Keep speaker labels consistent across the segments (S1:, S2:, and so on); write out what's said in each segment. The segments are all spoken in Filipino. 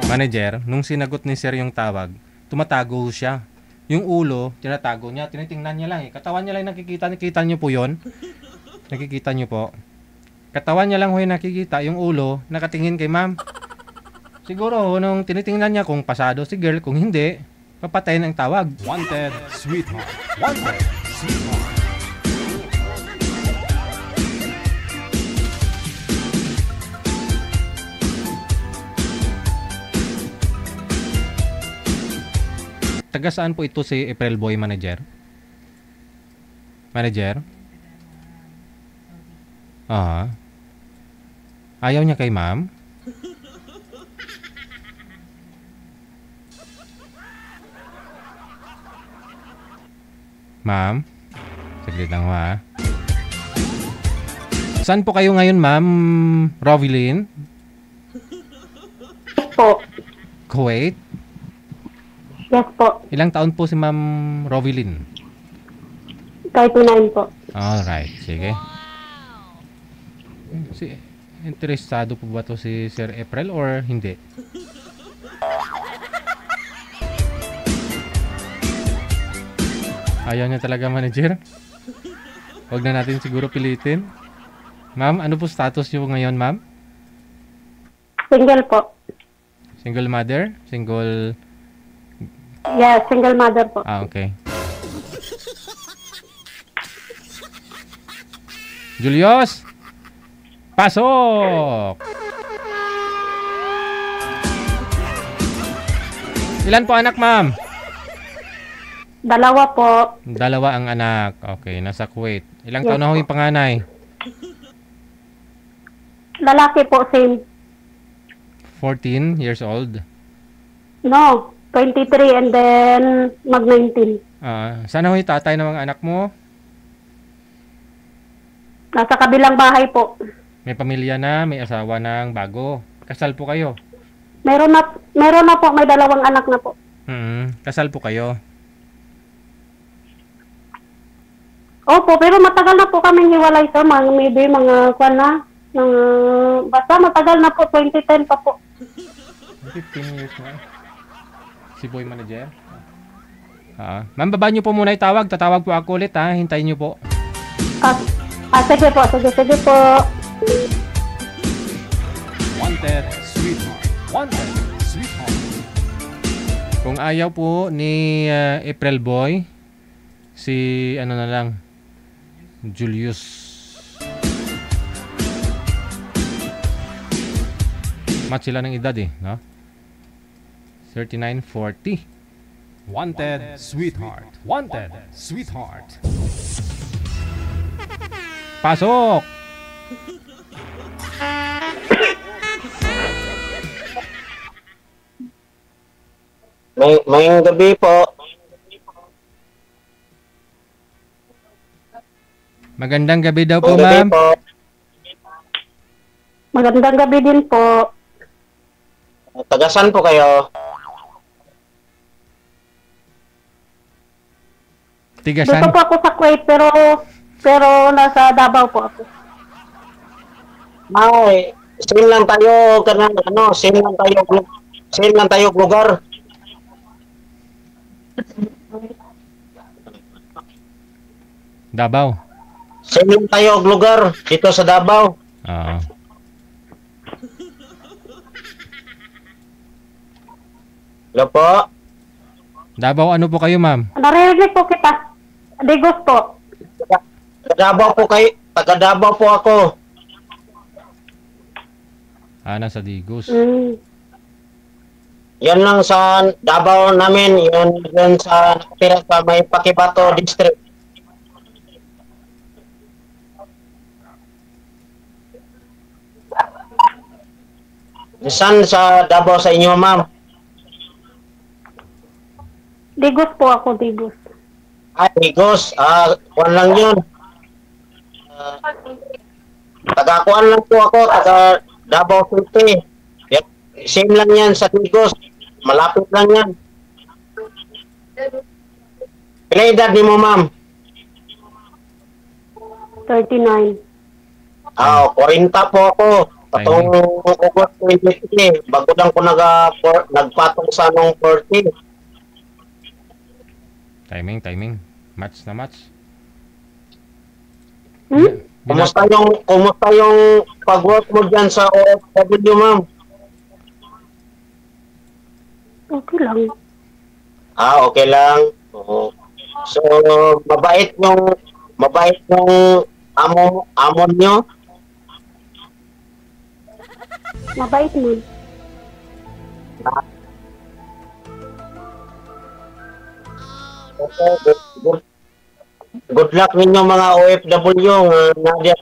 S1: Manager, nung sinagot ni sir yung tawag, tumatago siya. Yung ulo, tinatago niya, tinitingnan niya lang eh. Katawan niya lang nakikita, nakikita niyo po yon. Nakikita niyo po. Katawan niya lang ho yung nakikita, yung ulo, nakatingin kay ma'am. Siguro, nung tinitingnan niya kung pasado si girl, kung hindi, papatayin ang tawag.
S2: Wanted, sweetheart. Wanted, sweetheart.
S1: Taga saan po ito si April Boy, manager? Manager? Aha. Ayaw niya kay ma'am? Ma'am? Saglit lang ha. Saan po kayo ngayon, ma'am Rovilyn?
S3: Po.
S1: Kuwait?
S3: Yes po.
S1: Ilang taon po si ma'am Rovilyn?
S3: 39 po.
S1: Alright, sige. Interesado po ba to si Sir April or hindi? Ayaw niya talaga, manager? Huwag na natin siguro pilitin. Ma'am, ano po status niyo ngayon, ma'am?
S3: Single po.
S1: Single mother? Single...
S3: Yeah, single mother po.
S1: Ah, okay. Julius! Pasok! Ilan po anak, ma'am?
S3: Dalawa po.
S1: Dalawa ang anak. Okay, nasa Kuwait. Ilang
S3: Yes
S1: taon na ho
S3: po.
S1: yung panganay?
S3: Lalaki po, same.
S1: 14 years old.
S3: No, 23 and then mag-19.
S1: Sana ho yung tatay ng mga anak mo?
S3: Nasa kabilang bahay po.
S1: May pamilya na, may asawa ng bago. Kasal po kayo?
S3: Meron na po, may dalawang anak na po.
S1: Kasal po kayo?
S3: Opo, pero matagal na po kaming hiwalay sir. Maybe mga kwan na. Basta matagal na po, 2010 pa po.
S1: 15 years na. Si boy manager? Ma'am, baba niyo po muna yung tawag. Tatawag po ako ulit ha. Hintayin niyo po.
S3: Sige po, sige po.
S2: Wanted, sweetheart. Wanted, sweetheart.
S1: Kung ayaw po ni April Boy, si ano na lang, Julius. Match sila ng edad eh, no? 39, 40.
S2: Wanted, sweetheart. Wanted, sweetheart.
S1: Pasok!
S4: May gabi po.
S1: Magandang gabi daw po,
S4: May gabi
S1: ma'am.
S4: po.
S3: Magandang gabi din po.
S4: Tagasan po kayo.
S1: Tigasan.
S3: Dito po ako sa Kuwait, pero nasa Davao po ako.
S4: Ay, same lang tayo kanang same lang tayo lugar.
S1: Davao.
S4: Same lang tayo lugar dito sa Davao.
S1: Oo.
S4: Hello po.
S1: Davao, ano po kayo, ma'am?
S3: Naririnig po kita. Digos po.
S4: Taga Davao po ako.
S1: Nasa Digos.
S4: Yan lang sa Davao namin, yun sa nakatira sa may Pakibato district. Saan sa Davao sa inyo, ma'am?
S3: Digos po ako, Digos.
S4: Ay, Igos, kuwan lang yun. Taga-kuwan lang po ako, taga Davao City. Same lang yan sa Igos. Malapit lang yan. Pila edad ni mo, ma'am?
S3: 39.
S4: 40 po ako. Katong August 23, bago lang ko nagpatong sa nung 40.
S1: Timing. Match na match.
S4: Kumusta yung pag-work mo dyan sa OFW, ma'am?
S3: Okay lang.
S4: Okay lang. Oo. So, mabait yung amon nyo.
S3: Mabait mo.
S4: Okay, good luck ninyo mga OFW na diyan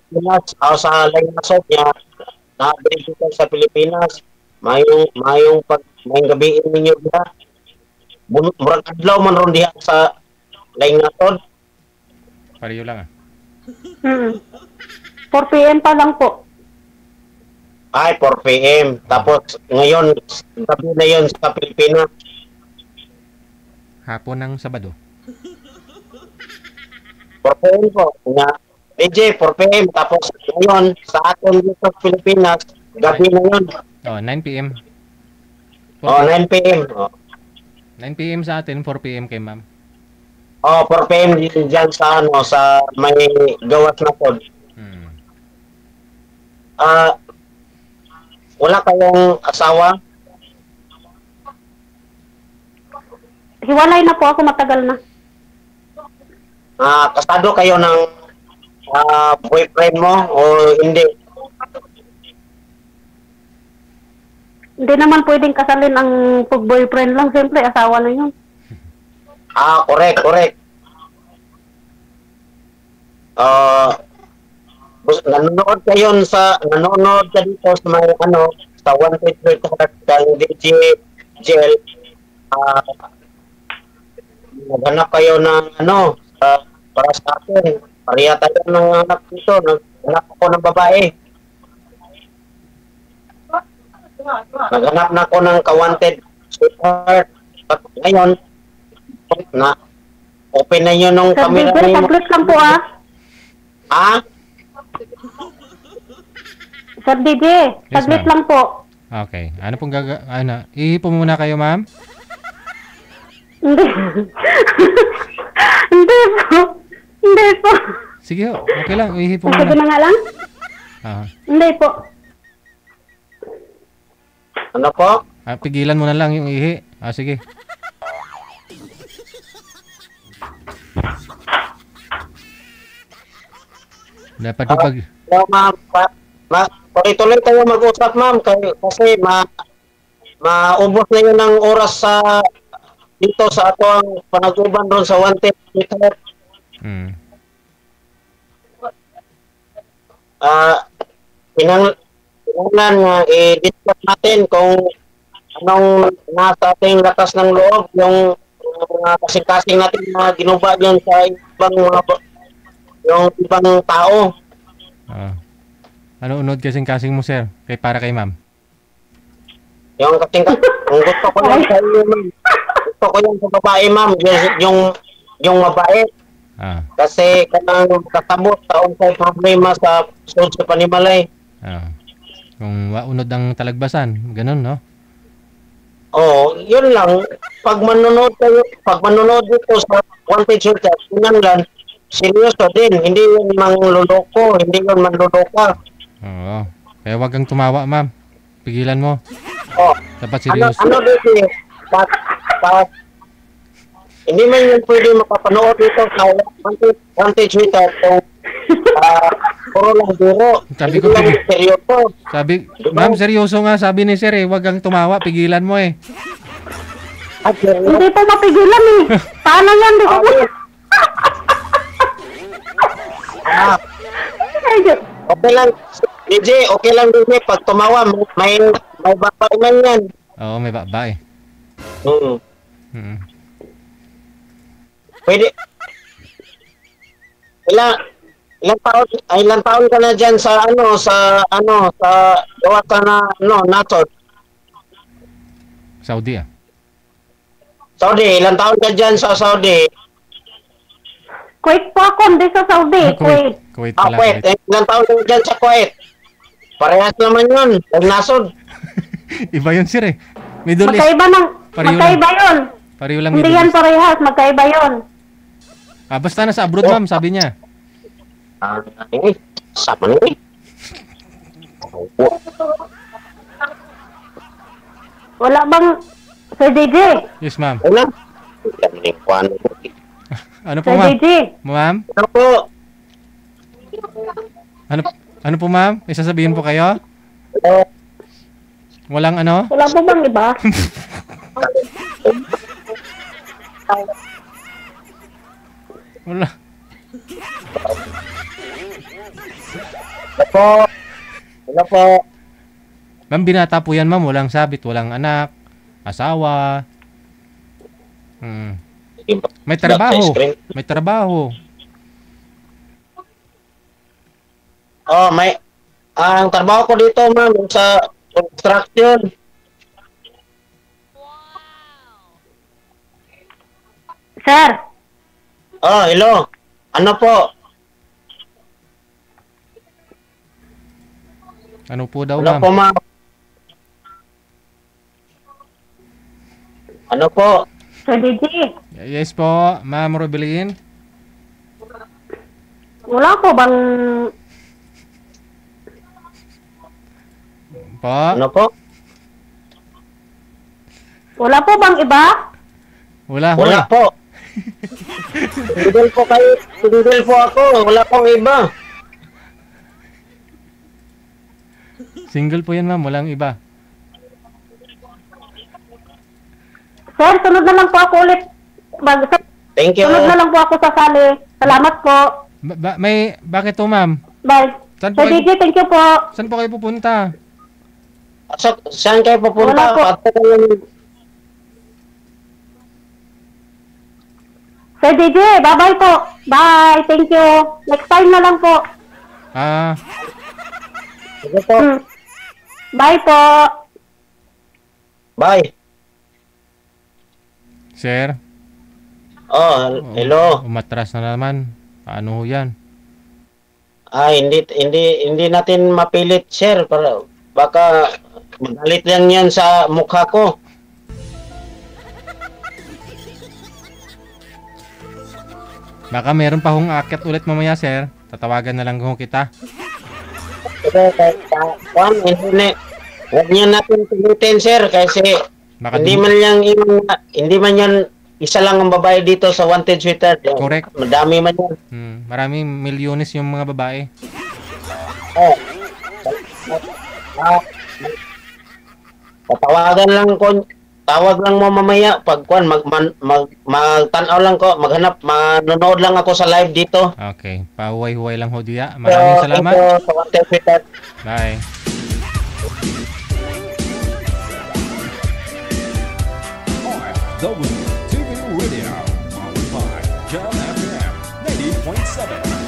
S4: sa Lainasod niya na dito sa Pilipinas. Mayong gabi ninyo diha. Murag adlaw man ron diha sa Lainasod.
S1: Pareho lang
S3: 4 p.m. pa lang po.
S4: Ay, 4 p.m. Tapos ngayon, gabi na yun sa Pilipinas.
S1: Hapon ng Sabado.
S4: 4 p.m. po. DJ, 4 p.m. Tapos ngayon, sa atin dito sa Pilipinas, gabi na yun.
S1: 9 p.m.
S4: 9 p.m.
S1: 9 p.m. sa atin, 4 p.m. kay ma'am.
S4: 4 p.m. dyan sa may gawas na pod. Wala kayong asawa?
S3: Hiwalay na po ako, matagal na.
S4: Kasado kayo ng boyfriend mo o hindi?
S3: Hindi naman pwedeng kasalin ang pag-boyfriend lang. Siyempre, asawa na yun.
S4: Correct. Nanonood ka dito sa may sa Wanted Sweetheart ng DJ Gel. Naghanap kayo ng para sa akin. Pareha tayo ng anak dito. Naghanap ako ng babae. Naghanap na ako ng ka-Wanted Sweetheart. At ngayon, open na yun nung
S3: Sir
S4: camera
S3: DJ,
S4: mo.
S3: saglit lang po Sir DJ, saglit
S1: ma'am.
S3: lang po.
S1: Okay. Ano pong ihipo muna kayo, ma'am?
S3: Hindi. Hindi po.
S1: Sige ho. Okay lang. Ihipo
S3: Sabi
S1: muna.
S3: na nga lang? Hindi po.
S4: Ano po?
S1: Pigilan mo na lang yung ihi. Sige. Dapat yung pag...
S4: Ma'am, tuloy tayo mag-usap, ma'am, kasi maubos na yun ang oras dito sa ato ang panag-uban doon sa Wanted Sweetheart. Pinanglan nga i-discuss natin kung anong nasa ating lakas ng loob, yung kasing-kasing natin na ginuba yun sa ibang tao.
S1: Ano unod kasing-kasing mo, sir? Para kay ma'am.
S4: Yung gusto ko lang sa iyo, ma'am. Gusto ko yung sa babae, ma'am. Yung mabait. Kasi kanang kasabot taon sa problema sa panimalay.
S1: Kung unod ang talagbasan, ganun, no?
S4: Yun lang. Pag manonood dito sa Wanted Sweetheart, pinanglan, seryoso din. Hindi yun mangluloko. Hindi yun manluloko.
S1: Oo. Kaya wag kang tumawa, ma'am. Pigilan mo. Dapat seryoso.
S4: Hindi man yun pwede makapanood dito sa Wanted Sweetheart kung puro lang biro.
S1: Sabi ko,
S4: seryoso.
S1: Ma'am, seryoso nga. Sabi ni sir, wag kang tumawa. Pigilan mo eh.
S3: Hindi po mapigilan eh. Paano yan? Di ko
S4: Okay lang. DJ, okay lang din pag tumawa. May babae man yan.
S1: Oo, may babae.
S4: Pwede. Ilang taon ka na diyan sa gawa ka na nasod.
S1: Saudi
S4: Saudi, ilang taon ka diyan sa Saudi?
S3: Kuwait po ako, hindi sa Saudi. Kuwait.
S1: Kuwait pala.
S4: Kuwait. Ilang taon ka diyan sa Kuwait? Parehas naman yun. Nasod.
S1: Iba yun, sir eh. Middle East.
S3: Magkaiba yun.
S1: Pareho lang
S3: Hindi
S1: Middle
S3: yan
S1: East.
S3: parehas, magkaiba yun.
S1: Basta nasa abroad, ma'am, sabi niya.
S4: Sama na eh.
S3: Wala bang, Sir DJ?
S1: Yes, ma'am.
S4: Wala. Laming kwan.
S1: Ano po,
S3: Sir
S1: ma'am?
S3: DJ?
S1: Ma'am?
S4: Ano po?
S1: Ano po, ma'am? May sasabihin po kayo?
S4: Hello?
S1: Walang ano?
S3: Wala po bang iba?
S1: Wala.
S4: Hello po? Hello po?
S1: Ma'am, binata po yan, ma'am. Walang sabit, walang anak, asawa. May trabaho. May trabaho.
S4: Oh, ang trabaho ko dito, ma'am, sa construction.
S3: Sir,
S4: Oh, hello. Ano po?
S1: Ano po daw,
S4: Ano
S1: ma'am?
S4: po, ma'am? Ano po?
S3: Sir DJ?
S1: Yes po, ma'am Robelin.
S3: Wala po bang,
S1: Po?
S4: Ano po?
S3: wala po bang iba?
S1: Wala,
S4: Wala
S1: hoy.
S4: po. Single po kayo. Single po ako. Wala pong iba.
S1: Single po yan, ma'am. Walang iba.
S3: Sir, sunod na lang po ako ulit.
S4: Thank you.
S3: Sunod na lang po ako sasali. Salamat po.
S1: Bakit to, ma'am?
S3: Bye.
S1: Saan po
S3: Sir
S1: kayo,
S3: DJ, thank you po.
S1: saan po kayo pupunta?
S4: So, saan kayo pupunta?
S3: Wala po. Sir DJ, bye-bye po. Bye, thank you. Next time na lang po.
S4: Sige po.
S3: Bye po.
S4: Bye.
S1: Sir?
S4: Oh, hello.
S1: Umatras na naman. Paano ho yan?
S4: Hindi natin mapilit, sir. Para baka magalit lang yan sa mukha ko.
S1: Baka meron pa hong akyat ulit mamaya, sir. Tatawagan na lang ho kita.
S4: Pero Juan, huwag niya natin pilitin, sir, kasi
S1: Baka
S4: hindi man yan isa lang ang babae dito sa Wanted Sweetheart.
S1: Correct.
S4: Madami man yan.
S1: Maraming milyones yung mga babae.
S4: Oh. Tatawagan lang ko. Tawag lang mo mamaya pag kuan magtanaw lang ko, manonood lang ako sa live dito.
S1: Okay. Pahuway-huway lang ho diya. Maraming salamat.
S4: Ito, sa Wanted Sweetheart.
S1: Bye.
S2: RFW TV Radio, powered by Jam FM 90.7.